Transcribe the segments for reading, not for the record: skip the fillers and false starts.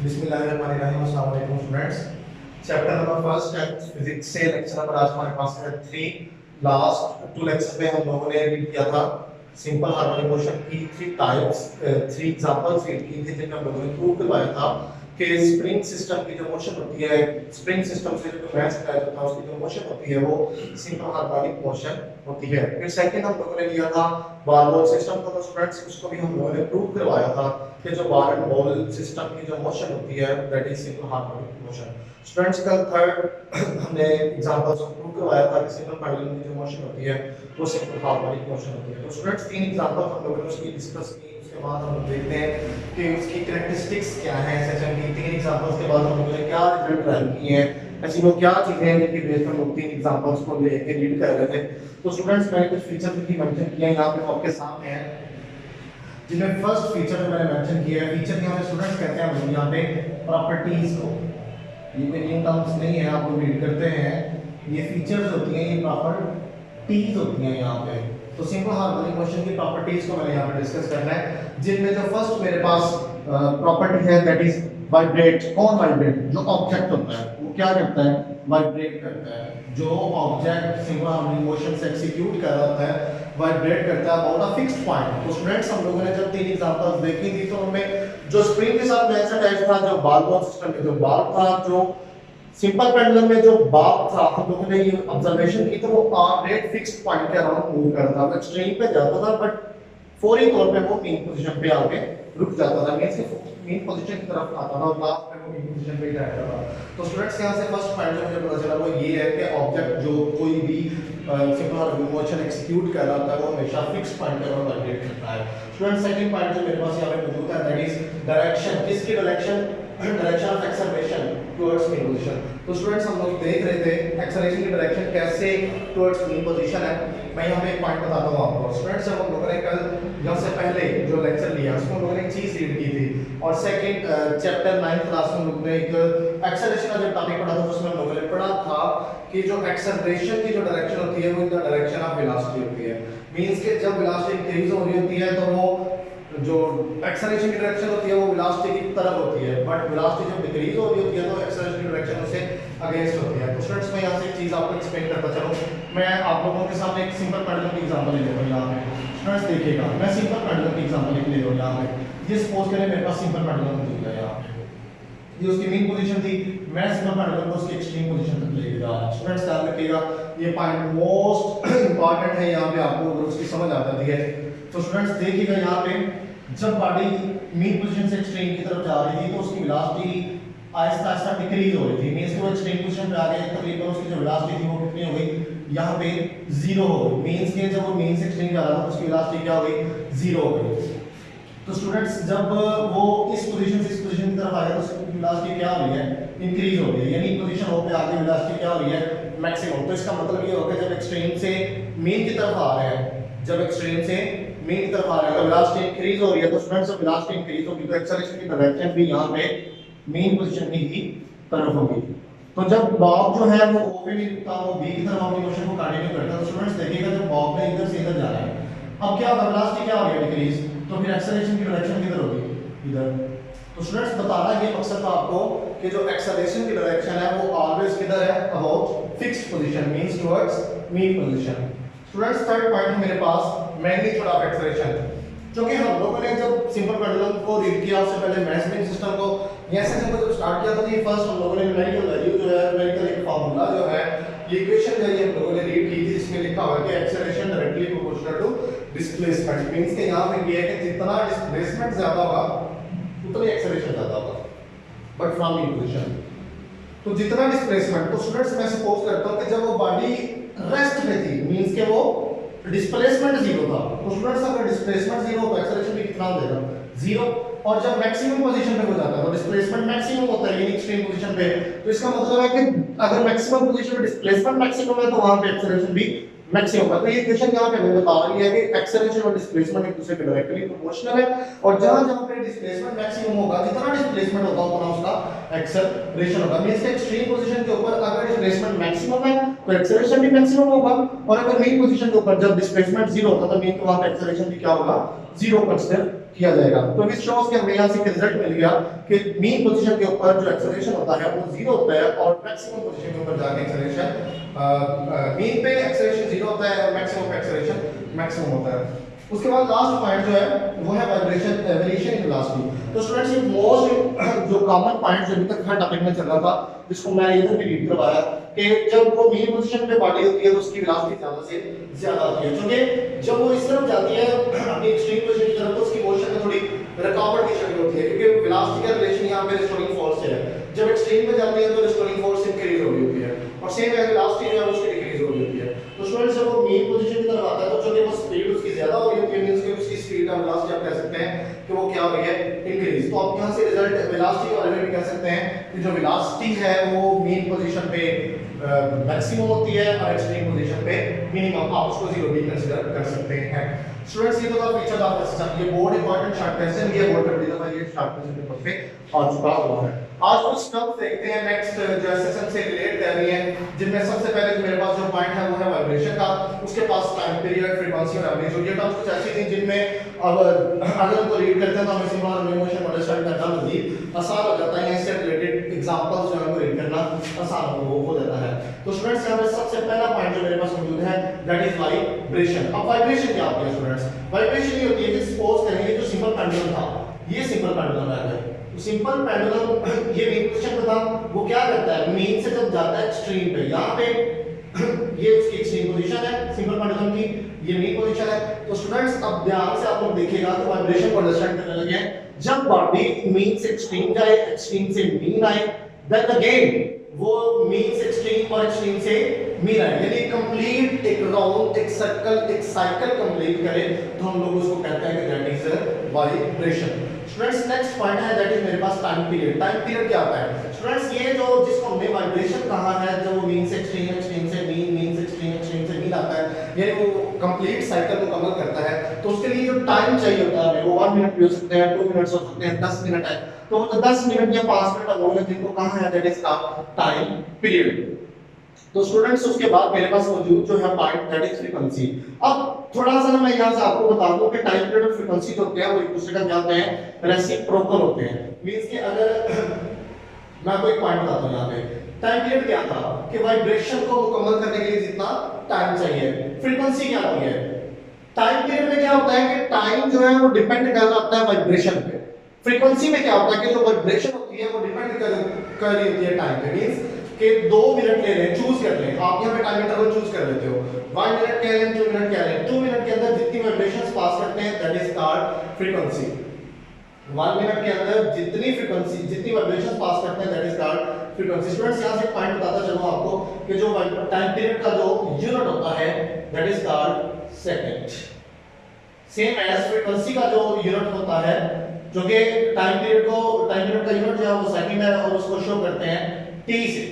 बिस्मिल्लाहिर्रहमानिर्रहीम। अस्सलाम वालेकुम स्टूडेंट्स। चैप्टर नंबर फर्स्ट है फिजिक्स से लेक्चर नंबर आज हमारे पास है 3। लास्ट 2 लेक्चर में हम लोगों ने रीड किया था सिंपल हार्मोनिक मोशन की 3 टाइप्स, 3 एग्जांपल्स रीड की थी जिनमें हम लोगों ने प्रूव करवाया था कि स्प्रिंग सिस्टम की जो मोशन होती है, स्प्रिंग सिस्टम से जो मैथ सिखाया जाता है उसकी जो मोशन होती है वो सिंपल हार्मोनिक मोशन होती है। फिर सेकंड हम लोगों ने लिया था बॉल बॉल सिस्टम का, तो स्टूडेंट्स उसको भी हम लोगों ने प्रूव करवाया था कि जो बॉल एंड बॉल सिस्टम की जो मोशन होती है that is simple harmonic motion. Students कल थर्ड हमने एग्जांपल्स प्रूव करवाया था कि सिंपल पेंडुलम की जो मोशन होती है वो सिंपल हार्मोनिक मोशन होती है। तो स्टूडेंट्स 3 एग्जांपल हम लोगों ने उसकी डिस्कस की, उसके बाद हम लोग देखते हैं कि उसकी कैरेक्टरिस्टिक्स क्या है। सेशन की 3 एग्जांपल्स के बाद हम लोगों ने क्या रिजल्ट ड्राइव किए हैं, ऐसी वो क्या चीजें हैं जिनकी बेस पर लोग 3 एग्जांपल्स को लेके रीड कर रहे थे। तो स्टूडेंट्स मैंने कुछ फीचर्स भी मेंशन किए हैं यहाँ पे आपके सामने हैं, जिनमें फर्स्ट फीचर जो मैंने मेंशन किया है, फीचर यहाँ पे स्टूडेंट्स कहते हैं हम लोग यहाँ पे प्रॉपर्टीज को, ये कोई न्यू टर्म्स नहीं है, आप लोग रीड करते हैं, ये फीचर्स होती हैं, ये प्रॉपर्टीज होती हैं यहाँ पे। तो सिंपल हार्मोनिक मोशन की प्रॉपर्टीज को मैंने यहाँ पे डिस्कस करना है, जिनमें जो फर्स्ट मेरे पास प्रॉपर्टी है दैट इज वाइब्रेट। कौन वाइब्रेट? जो ऑब्जेक्ट होता है वो क्या करता है? वाइब्रेट करता है। जो ऑब्जेक्ट सिंपल हार्मोनिक मोशन से एग्जीक्यूट कर रहा होता है वाइब्रेट करता है अबाउट अ फिक्स्ड पॉइंट। तो स्टूडेंट्स हम लोगों ने जब 3 एग्जांपल्स देखी थी तो उनमें जो स्प्रिंग के साथ मैच अटैच था, जो बॉल बॉल सिस्टम में जो बॉल था, जो सिंपल पेंडुलम में जो बॉल था, हम लोगों ने ये ऑब्जर्वेशन की तो वो ऑलरेडी फिक्स्ड पॉइंट के अराउंड मूव करता था, वो एक्सट्रीम पे जाता था बट फौरी तौर पे वो मीन पोजीशन पे आके रुक जाता था, मींस कि मीन पोजीशन की तरफ आता था और लास्ट में वो मीन पोजीशन पे ही रहता था। तो स्टूडेंट्स यहां से फर्स्ट पॉइंट जो मुझे पता चला वो ये है कि ऑब्जेक्ट जो कोई भी सिंपल हार्मोनिक मोशन एग्जीक्यूट कर रहा था वो हमेशा फिक्स्ड पॉइंट पे वाइब्रेट करता है। स्टूडेंट सेकंड पॉइंट जो मेरे पास यहां पे मौजूद है दैट इज डायरेक्शन। किसकी direction? Direction of acceleration towards mean position. तो स्टूडेंट्स हम लोग देख रहे थे एक्सेलरेशन की डायरेक्शन कैसे टुवर्ड्स मीन पोजीशन है। मैं यहां पे एक पॉइंट बताता हूं आपको। स्टूडेंट्स जब हम लोगों ने कल यहाँ से पहले जो लेक्चर लिया उसमें हम लोगों ने एक चीज रीड की थी और सेकंड चैप्टर 9th क्लास में हम लोगों ने एक एक्सेलरेशन का जो टॉपिक पढ़ा था उसमें हम लोगों ने पढ़ा था कि जो एक्सेलरेशन की जो डायरेक्शन होती है वो in the direction of velocity होती है। मींस कि जब वेलोसिटी इंक्रीज हो रही होती है तो वो जो एक्सेलरेशन की डायरेक्शन होती है वो वेलोसिटी की तरफ होती है, बट वेलोसिटी जब डिक्रीज हो रही होती है तो एक्सेलरेशन की डायरेक्शन उससे अगेंस्ट होती है। तो स्टूडेंट्स मैं यहाँ से एक चीज आपको एक्सप्लेन करता चलूं। मैं आप लोगों के सामने एक सिंपल पेंडुलम की एग्जांपल ले रहा हूं यहाँ पे। स्टूडेंट्स देखिएगा, मैं सिंपल पेंडुलम की एग्जांपल ले रहा हूं यहाँ पे। ये सपोज करें मेरे पास सिंपल पेंडुलम मौजूद है यहाँ पे, ये उसकी मीन पोजीशन थी, मैं सिंपल पेंडुलम को उसकी एक्सट्रीम पोजीशन तक लेके जा रहा हूं। स्टूडेंट्स ध्यान रखिएगा, ये पॉइंट मोस्ट इंपॉर्टेंट है यहाँ पे, आपको अगर उसकी समझ आ जाती है तो स्टूडेंट्स देखिएगा यहाँ पे जब बॉडी मीन पोजीशन से एक्सट्रीम की तरफ जा रही थी तो उसकी वेलोसिटी आहिस्ता आहिस्ता डिक्रीज हो रही थी, मींस कि वो एक्सट्रीम पोजीशन पे आ गए, तकरीबन उसकी जो वेलोसिटी थी वो कितनी हो गई यहाँ पे 0 हो गई। मींस कि जब वो मीन से एक्सट्रीम जा रहा था तो उसकी वेलोसिटी क्या हो गई? 0 हो गई। तो स्टूडेंट्स जब वो इस पोजीशन से इस पोजीशन की तरफ आ गया तो उसकी वेलोसिटी क्या हो रही है? इंक्रीज हो रही है, यानी पोजीशन हो पे आगे वेलोसिटी क्या हो रही है? मैक्सिमम। तो इसका मतलब ये होगा जब एक्सट्रीम से मीन की तरफ आ रहे हैं, जब एक्सट्रीम से मीन की तरफ आ रहे हैं तो वेलोसिटी इंक्रीज हो रही है। तो स्टूडेंट्स जब वेलोसिटी इंक्रीज होगी तो एक्सेलरेशन की डायरेक्शन भी यहाँ पे मीन पोजीशन की ही तरफ होगी। तो जब बॉब जो है वो ओ पे नहीं रुकता, वो बी की तरफ अपनी मोशन को कंटिन्यू करता है। तो स्टूडेंट्स देखिएगा जब बॉब ने इधर से इधर जा रहा है, अब क्या होगा? वेलोसिटी क्या हो रही है? डिक्रीज। तो फिर एक्सेलरेशन की डायरेक्शन किधर होगी? इधर। तो स्टूडेंट्स बताना ये मकसद था आपको कि जो एक्सेलरेशन की डायरेक्शन है वो ऑलवेज किधर है? About fixed position, means towards mean position. Students third point मेरे पास मैग्नीट्यूड ऑफ एक्सेलरेशन, जो कि हम लोगों ने जब सिंपल पेंडुलम को रीड किया उससे पहले मैथमेटिक्स सिस्टम को ये सेशन को जब स्टार्ट किया था तो ये फर्स्ट हम लोगों ने न्यूमेरिकल वैल्यू जो है, न्यूमेरिकल एक फार्मूला जो है, ये इक्वेशन जो है हम लोगों ने रीड की थी जिसमें लिखा हुआ है कि acceleration directly proportional to displacement. Means कि यहां पे ये है कि जितना डिस्प्लेसमेंट ज्यादा होगा उतनी एक्सेलरेशन ज्यादा होगा, बट फ्रॉम मीन पोजीशन। तो जितना डिस्प्लेसमेंट, तो स्टूडेंट्स मैं सपोज करता हूं कि जब वो बॉडी रेस्ट पे थी, मींस कि वो डिस्प्लेसमेंट 0 था, तो स्टूडेंट्स अगर डिस्प्लेसमेंट 0 तो एक्सेलरेशन भी कितना हो जाएगा? 0। और जब मैक्सिमम पोजीशन पे हो जाता है तो डिस्प्लेसमेंट मैक्सिमम होता है, यानी एक्सट्रीम पोजीशन पे। तो इसका मतलब है कि अगर मैक्सिमम पोजीशन पे डिस्प्लेसमेंट मैक्सिमम है तो वहां पे एक्सेलरेशन भी मैक्सिमम का। तो ये इक्वेशन यहाँ पे हमें बता रही है कि एक्सेलरेशन और डिस्प्लेसमेंट एक दूसरे के डायरेक्टली प्रोपोर्शनल है, और जहां जहां पे डिस्प्लेसमेंट मैक्सिमम होगा, जितना डिस्प्लेसमेंट होगा उतना उसका एक्सेलरेशन होगा। मींस के एक्सट्रीम पोजीशन के ऊपर अगर डिस्प्लेसमेंट मैक्सिमम है तो एक्सेलरेशन भी मैक्सिमम होगा, और अगर मीन पोजीशन के ऊपर जब डिस्प्लेसमेंट जीरो होगा तो मीन के वहां पे एक्सेलरेशन भी क्या होगा, जीरो कंसीडर किया जाएगा। तो इस शोस के हमें यहां से रिजल्ट मिल गया कि मीन पोजीशन के ऊपर जो एक्सेलरेशन होता है वो जीरो होता है, और मैक्सिमम पोजीशन के ऊपर जाके एक्सेलरेशन मीन पे एक्सेलरेशन जीरो होता है और मैक्सिमम पे एक्सेलरेशन मैक्सिमम होता है। उसके बाद लास्ट पॉइंट जो है वो है वाइब्रेशन वेरिएशन इन वेलोसिटी। तो स्टूडेंट्स ये मोस्ट जो कॉमन पॉइंट जो अभी तक हर टॉपिक में चल रहा था, जिसको मैंने इधर भी रीड करवाया कि जब वो मीन पोजीशन पे बॉडी होती है तो उसकी वेलोसिटी ज्यादा से ज्यादा होती है, क्योंकि जब वो इस तरफ जाती है अपनी एक्सट्रीम पोजीशन की तरफ तो उसकी मोशन में थोड़ी रुकावट की शक्ल होती है, क्योंकि वेलोसिटी का रिलेशन यहां पे रिस्टोरिंग फोर्स से है। जब एक्सट्रीम में जाती है तो रिस्टोरिंग फोर्स इंक्रीज हो रही होती है, और सेम है वेलोसिटी जो है उसकी डिक्रीज हो रही होती है। तो स्टूडेंट्स जब वो मीन पोजीशन की तरफ आता है तो चूंकि वो स्पीड उसकी ज्यादा हो रही होती है, मींस कि उसकी स्पीड का वेलोसिटी आप कह सकते हैं कि वो क्या हो रही है, इंक्रीज। तो आप यहां से रिजल्ट वेलोसिटी के बारे में भी कह सकते हैं कि जो वेलोसिटी है वो मीन पोजीशन पे मैक्सिमम होती है और एक्सट्रीम पोजीशन पे मिनिमम। आप उसको जीरो भी कंसीडर कर सकते हैं। स्टूडेंट्स ये तो था फीचर ऑफ द सिस्टम। ये बोर्ड इंपॉर्टेंट शॉर्ट क्वेश्चन, ये बोर्ड पे बड़ी दफा ये शॉर्ट क्वेश्चन पेपर पे आ चुका हुआ है। आज कुछ स्टफ देखते हैं नेक्स्ट जो सेशन से रिलेट कर रही है, जिनमें सबसे पहले तो मेरे पास जो पॉइंट है वो है वाइब्रेशन का, उसके पास टाइम पीरियड, फ्रीक्वेंसी और एम्पलीट्यूड। ये टर्म्स कुछ ऐसी थी जिनमें अब अगर उनको रीड करते हैं तो हमें सिंपल और मोशन अंडरस्टैंड करना मजीद आसान हो जाता है। इससे रिलेटेड एग्जांपल्स जो है वो रीड करना आसान हो जाता है। तो स्टूडेंट्स यहां पे सबसे पहला पॉइंट जो मेरे पास मौजूद है दैट इज वाइब्रेशन। अब वाइब्रेशन क्या होती है स्टूडेंट्स? वाइब्रेशन ये होती है कि सपोज करेंगे जो सिंपल पेंडुलम था, ये सिंपल पेंडुलम है, तो सिंपल पेंडुलम ये मीन पोजीशन पे था, वो क्या करता है मीन से जब जाता है एक्सट्रीम पे, यहां पे ये उसकी एक्सट्रीम पोजीशन है सिंपल पेंडुलम की, ये मीन पोजीशन है। तो स्टूडेंट्स अब ध्यान से आप लोग देखिएगा तो वाइब्रेशन को अंडरस्टैंड करने लगे हैं। जब बॉडी मीन से एक्सट्रीम जाए, एक्सट्रीम से मीन आए, देन अगेन वो मीन से एक्सट्रीम और एक्सट्रीम से मीन आए, यानी कंप्लीट एक राउंड, एक सर्कल, एक साइकिल कंप्लीट करे तो हम लोग उसको कहते हैं कि that is vibration. Students next point है दैट इज मेरे पास टाइम पीरियड। टाइम पीरियड क्या होता है स्टूडेंट्स? ये जो जिसको हमने वाइब्रेशन कहा है, जब वो मीन से एक्सट्रीम, एक्सट्रीम से मीन, मीन से एक्सट्रीम, एक्सट्रीम से मीन आता है, यानी वो कंप्लीट साइकिल मुकम्मल करता है, तो उसके लिए जो टाइम चाहिए होता है वो 1 मिनट भी हो सकते हैं, 2 मिनट्स हो सकते हैं, 10 मिनट है, तो 10 मिनट या 5 मिनट हम लोग जिनको कहा है दैट इज का टाइम पीरियड। तो स्टूडेंट्स उसके बाद मेरे पास मौजूद जो है पॉइंट दैट इज फ्रीक्वेंसी। अब थोड़ा सा मैं यहां से आपको बता दूं कि टाइम पीरियड और फ्रीक्वेंसी जो होते हैं वो एक दूसरे का क्या होते हैं, रेसिप्रोकल होते हैं। मींस कि अगर मैं आपको एक पॉइंट बताता हूं यहां पे, टाइम पीरियड क्या था कि वाइब्रेशन को मुकम्मल करने के लिए जितना टाइम चाहिए। फ्रीक्वेंसी क्या होती है? टाइम पीरियड में क्या होता है कि टाइम जो है वो डिपेंड कर रहा होता है वाइब्रेशन पे। फ्रीक्वेंसी में क्या होता है कि जो वाइब्रेशन होती है वो डिपेंड कर रही होती है टाइम पे। मींस कि 2 मिनट ले लें, चूज कर लें, आप यहां पे टाइम इंटरवल चूज कर लेते हो, 1 मिनट कह लें, 2 मिनट कह लें, 2 मिनट के अंदर जितनी वाइब्रेशंस पास करते हैं that is called frequency. 1 minute के अंदर जितनी फ्रीक्वेंसी, जितनी वाइब्रेशंस पास करते हैं that is called frequency. Students यहां से पॉइंट बताता चलूं आपको कि जो टाइम पीरियड का जो यूनिट होता है that is called second, same as frequency का जो यूनिट होता है, जो कि टाइम पीरियड का यूनिट जो है वो सेकंड है और उसको शो करते हैं t से,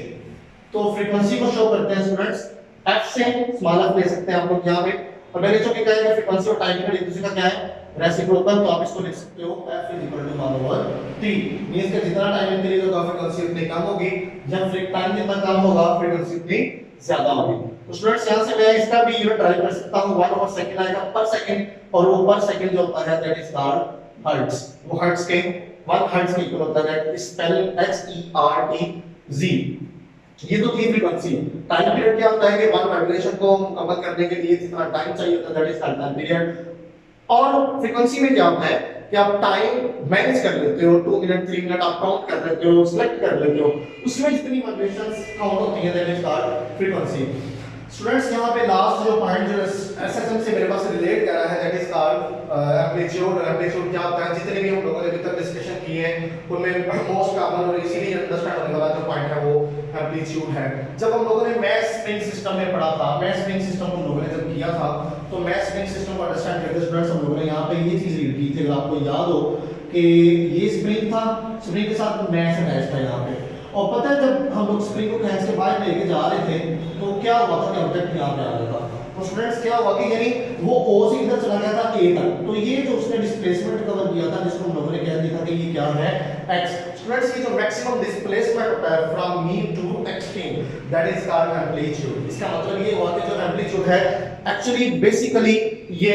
तो फ्रीक्वेंसी को शो करते हैं स्टूडेंट्स f से, स्मॉल f ले सकते हैं आप लोग यहां पे। और मैंने जो कि कहा है कि फ्रीक्वेंसी और टाइम पीरियड एक दूसरे का क्या है, रेसिप्रोकल, तो आप इसको लिख सकते हो f = 1/t। मींस कि जितना टाइम इंक्रीज होगा फ्रीक्वेंसी उतनी कम होगी, जब टाइम जितना कम होगा फ्रीक्वेंसी उतनी ज्यादा होगी। तो स्टूडेंट्स यहां से मैं इसका भी यूनिट ड्राइव कर सकता हूं, 1/सेकंड आएगा पर सेकंड, और वो पर सेकंड जो होता है दैट इज कॉल्ड हर्ट्ज। वो हर्ट्ज के 1 हर्ट्ज के इक्वल होता है, दैट इज स्पेलिंग HERTZ। ये तो थी फ्रीक्वेंसी। टाइम पीरियड क्या होता है कि वन वाइब्रेशन को मुकम्मल करने के लिए जितना टाइम चाहिए होता है that is called time period. और फ्रीक्वेंसी में क्या होता है कि आप टाइम मैनेज कर लेते हो, 2 मिनट 3 मिनट आप काउंट कर लेते हो, सिलेक्ट कर लेते हो, उसमें जितनी वाइब्रेशंस काउंट होती हैं that is called frequency. Students यहां पे लास्ट जो पॉइंट जो एसएसएम से मेरे पास रिलेट कर रहा है that is called amplitude. Amplitude क्या होता है? जितने भी हम लोगों ने अभी तक डिस्कशन किए हैं उनमें मोस्ट कॉमन और इजीली अंडरस्टैंड होने वाला जो पॉइंट है वो एम्पलीट्यूड है। जब हम लोगों ने मैस स्प्रिंग सिस्टम में पढ़ा था, मैस स्प्रिंग सिस्टम हम लोगों ने जब किया था तो मैस स्प्रिंग सिस्टम को अंडरस्टैंड करते स्टूडेंट्स हम लोगों ने यहां पे ये चीज रीड की थी, अगर आपको याद हो कि ये स्प्रिंग था, स्प्रिंग के साथ मैस अटैच था यहां पे। और पता है जब हम लोग स्प्रिंग को खींच के बाहर लेके जा रहे थे तो क्या हुआ था कि ऑब्जेक्ट यहां पे आ गया था, तो स्टूडेंट्स क्या हुआ कि यानी वो O से इधर चला गया था A तक, तो ये जो उसने डिस्प्लेसमेंट कवर किया था जिसको हम लोगों ने कह दिया था कि ये क्या है x। स्टूडेंट्स ये जो मैक्सिमम डिस्प्लेसमेंट होता है from mean to extreme that is called amplitude. इसका मतलब ये हुआ कि जो एम्पलीट्यूड है एक्चुअली बेसिकली ये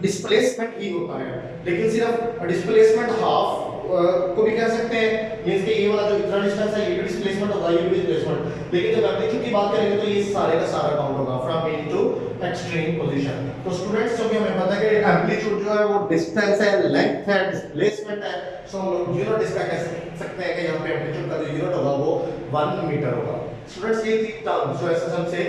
डिस्प्लेसमेंट ही होता है, लेकिन सिर्फ डिस्प्लेसमेंट हाफ को भी कह सकते हैं, मींस कि ये वाला जो इतना डिस्टेंस है ये भी डिस्प्लेसमेंट होगा, ये भी डिस्प्लेसमेंट, लेकिन जब एम्पलीट्यूड की बात करेंगे तो ये सारे का सारा काउंट होगा from mean to extreme position. तो स्टूडेंट्स जो भी हमें पता है कि एम्पलीट्यूड जो है वो डिस्टेंस है, लेंथ है, डिस्प्लेसमेंट है, सो हम लोग यूनिट इसका कह सकते हैं कि यहाँ पे एम्पलीट्यूड का जो यूनिट होगा वो 1 मीटर होगा। स्टूडेंट्स ये थी टर्म्स जो एसएसएम से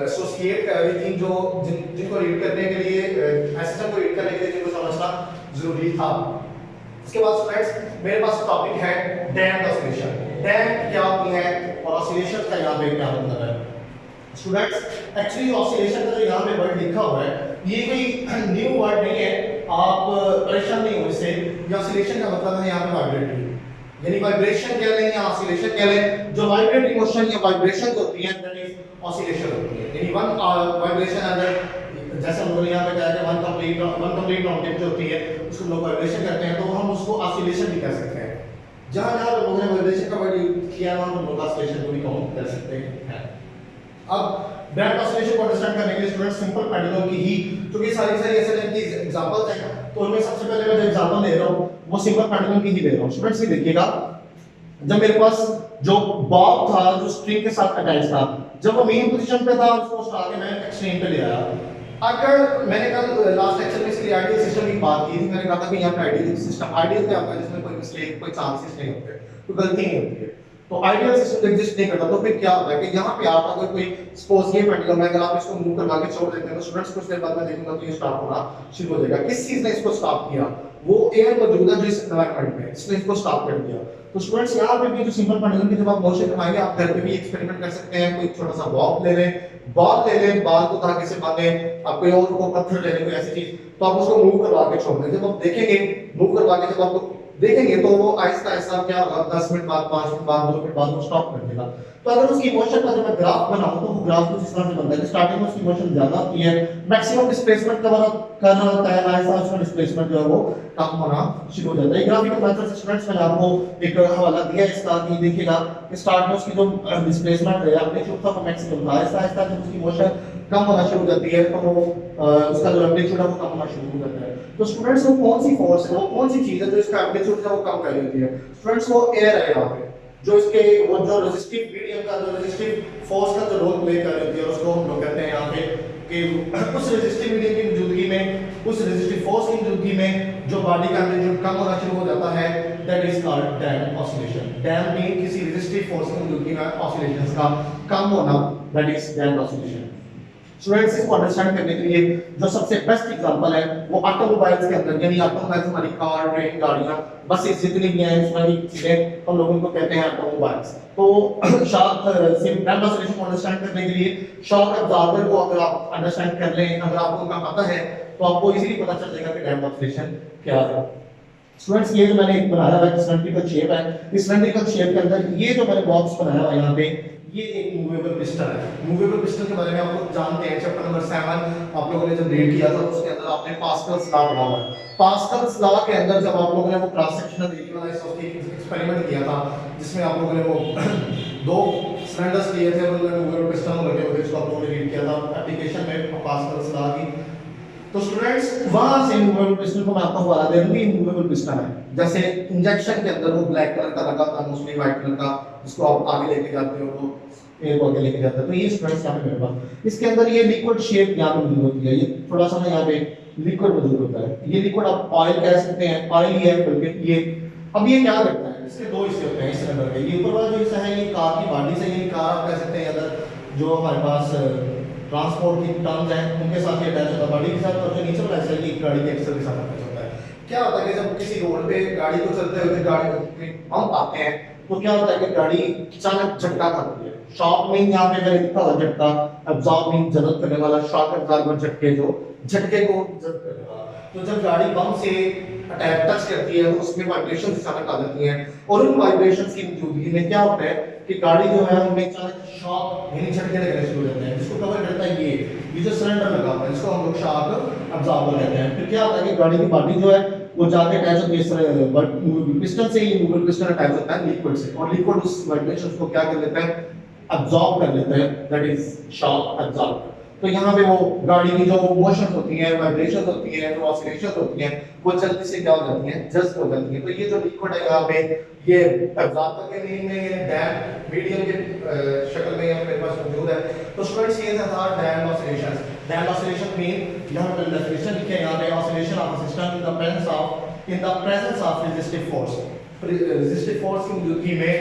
एसोसिएट कर रही थी, जो जिनको रीड करने के लिए एसएसएम को रीड करने के लिए जिनको समझना जरूरी था। उसके बाद स्टूडेंट्स मेरे पास टॉपिक है डैम्प्ड ऑसिलेशन। डैम्प्ड क्या होती है और ऑसिलेशन का यहाँ पे क्या मतलब है। स्टूडेंट्स एक्चुअली ऑसिलेशन का जो यहाँ पे वर्ड लिखा हुआ है ये कोई न्यू वर्ड नहीं है, आप परेशान नहीं हो इससे। ये ऑसिलेशन का मतलब है यहाँ पे वाइब्रेटरी, यानी वाइब्रेशन कह लें या ऑसिलेशन कह लें, जो वाइब्रेटरी मोशन या वाइब्रेशन होती है दैट इज ऑसिलेशन होती है। यानी वन वाइब्रेशन अगर जैसे हम लोग यहाँ पे कहा है वन कंप्लीट राउंडिंग जो होती है उसको लोग वाइब्रेशन करते हैं, तो हम उसको ऑसिलेशन भी कह सकते हैं। जहां जहां लोगों ने वाइब्रेशन का वर्ड यूज किया वहां हम लोग ऑसिलेशन को भी काउंट कर सकते हैं। अब डैम्प्ड ऑसिलेशन को अंडरस्टैंड करने के लिए स्टूडेंट सिंपल पेंडुलम की ही, क्योंकि सारी एसएनएम की एग्जांपल्स हैं, तो उनमें सबसे पहले मैं जो एग्जांपल दे रहा हूं वो सिंपल पेंडुलम की ही दे रहा हूं। स्टूडेंट्स ये देखिएगा, जब मेरे पास जो बॉब था जो स्ट्रिंग के साथ अटैच था, जब वो मेन पोजीशन पे था उसको उठा के मैं एक्सट्रीम पे ले आया। अगर मैंने कल लास्ट लेक्चर में इसके आइडियल सिस्टम की बात की थी, मैंने कहा था कि यहाँ पे आइडियल सिस्टम आइडियल क्या होता है जिसमें कोई मिस्टेक कोई चांसेस नहीं होते, कोई गलती नहीं होती है, तो आइडियल सिस्टम एग्जिस्ट नहीं करता। तो फिर क्या होता है कि यहाँ पे आपका कोई सपोज ये पेंडुलम है, अगर आप इसको मूव करवा के छोड़ देते हैं तो स्टूडेंट्स कुछ देर बाद में देखूंगा तो ये स्टॉप होना शुरू हो जाएगा। किस चीज ने इसको स्टॉप किया, वो एयर मौजूद है जो इस एनवायरनमेंट में, इसने इसको स्टॉप कर दिया। तो स्टूडेंट्स यहाँ पे भी जो सिंपल पेंडुलम की जब आप मोशन करवाएंगे आप घर पे भी एक्सपेरिमेंट कर सकते हैं। कोई छोटा सा बॉल ले लें, बाल को धागे से बांधे, आप कोई और को पत्थर ले लें, कोई ऐसी चीज, तो आप उसको मूव करवा के छोड़ दें। जब आप देखेंगे मूव करवा के जब आप देखेंगे तो वो आहिस्ता आहिस्ता क्या होगा 10 मिनट बाद 5 मिनट बाद 2 मिनट बाद वो स्टॉप कर देगा। तो अगर उसकी मोशन का जब मैं ग्राफ बनाऊं तो वो ग्राफ कुछ इस तरह से बनता है कि स्टार्टिंग में उसकी मोशन ज्यादा होती है, मैक्सिमम डिस्प्लेसमेंट कवर कर रहा होता है, आहिस्ता आहिस्ता डिस्प्लेसमेंट जो है वो कम होना शुरू हो जाता है। ग्राफिकल मेथड से स्टूडेंट्स मैंने आपको एक हवाला दिया इसका कि देखिएगा कि स्टार्ट में उसकी जो डिस्प्लेसमेंट है अपने जो था मैक्सिमम था, आहिस्ता आहिस्ता जब उसकी मोशन कम होना शुरू हो जाती है तो वो उसका जो एम्पलीट्यूड है वो कम होना शुरू हो जाता है। तो स्टूडेंट्स वो कौन सी फोर्स है, वो कौन सी चीज है जो इसका एम्पलीट्यूड है वो कम कर देती है। स्टूडेंट्स वो एयर है यहाँ पे, जो इसके वो जो रेजिस्टिव मीडियम का जो रेजिस्टिव फोर्स का जो रोल प्ले कर रही है उसको हम लोग कहते हैं यहाँ पे कि उस रेजिस्टिव मीडियम की मौजूदगी में, उस रेजिस्टिव फोर्स की मौजूदगी में जो बॉडी का एम्पलीट्यूड कम होना शुरू हो जाता है that is called damped oscillation. Damp mean किसी रेजिस्टिव फोर्स की मौजूदगी में ऑसिलेशंस का कम होना, that is damped oscillation. Students इसको अंडरस्टैंड करने के लिए जो सबसे बेस्ट एग्जांपल है वो ऑटोमोबाइल्स के अंदर, यानी ऑटोमोबाइल्स हमारी कार, ट्रेन, गाड़ियां, बसेस जितनी भी हैं इसमें भी चीजें हम लोग उनको कहते हैं ऑटोमोबाइल्स। तो शॉक डैम्प्ड ऑसिलेशन को अंडरस्टैंड करने के लिए शॉक एब्जॉर्बर को अगर आप अंडरस्टैंड कर लें, अगर आपको उनका पता है तो आपको इजीली पता चल जाएगा कि डैम्प्ड ऑसिलेशन क्या है। स्टूडेंट्स ये जो मैंने एक बनाया हुआ है सिलेंड्रिकल शेप है, इस सिलेंड्रिकल शेप के अंदर ये जो मैंने बॉक्स बनाया हुआ है यहाँ पे ये एक मूवेबल पिस्टन है। मूवेबल पिस्टन के बारे में आप लोग जानते हैं, चैप्टर नंबर 7 आप लोगों ने जब रीड किया था तो उसके अंदर आपने पास्कल्स लॉ पढ़ा हुआ है। पास्कल्स लॉ के अंदर जब आप लोगों ने वो क्रॉस सेक्शनल एरिया वाला इसका एक्सपेरिमेंट किया था जिसमें आप लोगों ने वो दो सिलेंडर्स लिए थे, उन्होंने मूवेबल पिस्टन लगे हुए इसको आप लोगों ने रीड किया था एप्लीकेशन में पास्कल्स लॉ की। तो स्टूडेंट्स वहां से मूवेबल पिस्टन को मैं आपको हवाला दे दूंगी। मूवेबल पिस्टन है जैसे इंजेक्शन के अंदर वो ब्लैक कलर का लगा था, उसमें व्हाइट कलर का जिसको आप आगे लेके जाते हो वो एयर को आगे लेके जाता है। तो ये स्टूडेंट्स यहाँ पे मेरे पास इसके अंदर ये लिक्विड शेप यहाँ पे मौजूद होती है, ये थोड़ा सा ना यहाँ पे लिक्विड मौजूद होता है। ये लिक्विड आप ऑयल कह सकते हैं, ऑयल ही है बल्कि ये। अब ये क्या करता है, इसके दो हिस्से होते हैं इस सिलेंडर के। ये ऊपर वाला जो हिस्सा है ये कार की बॉडी से, ये कार आप कह सकते हैं अगर जो हमारे पास ट्रांसपोर्ट की टर्म्स हैं उनके साथ ये अटैच होता है बॉडी के साथ, और जो नीचे वाला हिस्सा है ये गाड़ी के एक्सल के साथ अटैच होता है। क्या होता है कि जब किसी रोड पे गाड़ी को चलते हुए गाड़ी पे पंप आते हैं तो क्या होता है कि गाड़ी अचानक झटका खाती है। शॉक मीन यहाँ पे मैंने लिखा हुआ झटका, अब्जॉर्ब मीन जजब करने वाला, शॉक अब्जॉर्बर झटके जो झटके को जजब करने वाला। तो जब गाड़ी पंप से अटैक टच करती है तो उसमें वाइब्रेशन अचानक आ जाती हैं, और उन वाइब्रेशंस की मौजूदगी में क्या होता है कि गाड़ी जो है उनमें अचानक शॉक यानी झटके लगने शुरू हो जाते हैं, जिसको कवर करता है ये जो सिलेंडर लगा हुआ है, इसको हम लोग शॉक अब्जॉर्बर कहते हैं। फिर क्या होता है कि गाड़ी की बॉडी जो है वो जाके अटैच होती है इस तरह, बट पिस्टन से ही मूवेबल पिस्टन अटैच होता है लिक्विड से, और लिक्विड उस वाइब्रेशंस को क्या कर लेता है, अब्सॉर्ब कर लेता है, दैट इज शॉक अब्सॉर्बर। तो यहाँ पे वो गाड़ी की जो मोशन होती है, वाइब्रेशन होती है, जो ऑसिलेशन होती हैं, वो जल्दी से क्या हो जाती हैं, जस्ट हो जाती हैं। तो ये जो लिक्विड है यहाँ पे ये अब्सॉर्बर के मीनिंग में ये डैम मीडियम के शक्ल में यहाँ मेरे पास मौजूद है। तो स्टूडेंट्स ये था dam oscillation. Dam oscillation mean यहाँ पे डेफिनेशन लिखे हैं, यहाँ पे oscillation of a system in the presence of resistive force. Resistive force की मौजूदगी में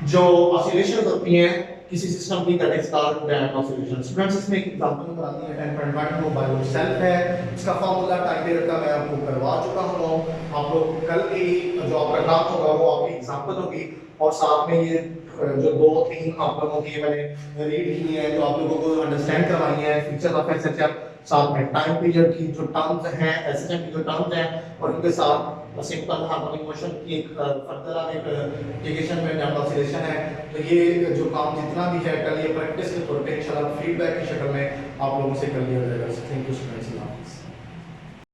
जो ऑसिलेशन होती हैं किसी सिस्टम की, that is called dam oscillation. Students इसमें एक एग्जांपल बताते हैं 10.1 वो बाय सेल्फ है, इसका फार्मूला टाइम पीरियड का मैं आपको करवा चुका हूं। आप लोग कल की जो आपका काम होगा वो आपकी एग्जांपल होगी, और साथ में ये जो 2-3 आप लोगों की मैंने रीड की है, जो आप लोगों को अंडरस्टैंड करवाई है, फीचर्स ऑफ एसएचएफ, साथ में टाइम पीरियड की जो टर्म्स हैं, एसएचएफ की जो टर्म्स हैं, और उनके साथ सिंपल हार्मोनिक मोशन की एक फर्दर एक एप्लीकेशन में डैम ऑसिलेशन है। तो ये जो काम जितना भी है कल ये प्रैक्टिस के तौर पे इंशाल्लाह फीडबैक की शक्ल में आप लोगों से कर लिया जाएगा। Thank you so much.